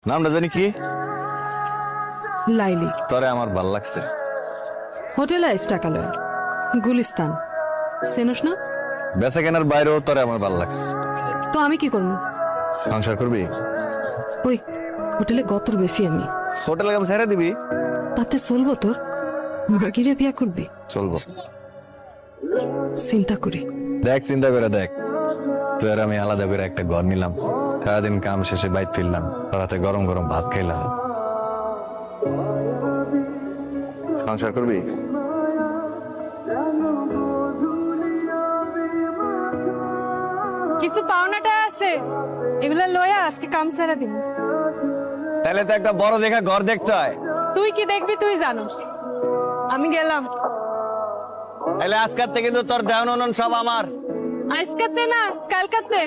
নামটা জানি কি? লাইলি। তোরে আমার ভাল লাগছে। হোটেল আইস টাকালয়, গুলিস্তান। চেনস না? বেচা কেনার বাইরেও তোরে আমার ভাল লাগছে। তো আমি কি করবো? সংসার করবি? ওই হোটেলে গতর বেশি আমি। হোটেলের কাছে ছেড়ে দিবি? তাতে চলবো তোর? মাগিরে বিয়া করবি? চলবো। চিন্তা করি। দেখ, চিন্তা করে দেখ, তুই আর আমি আলাদা করে একটা ঘর নিলাম, সারাদিন কাম শেষে বাইর ফিরলাম, রাতে গরম গরম ভাত খাইলাম। সংসার করবি? কিছু পাওনাটা আছে, এগুলা লয়া আজকে কাম সারা দিব। তাহলে তো একটা বড় দেখা ঘর দেখতে হয়। তুই কি দেখবি তুই জানো। আমি গেলাম। তাহলে আজকের থেকে কিন্তু তোর দেওয়ান সব আমার। আজকাতে না কালকাতে।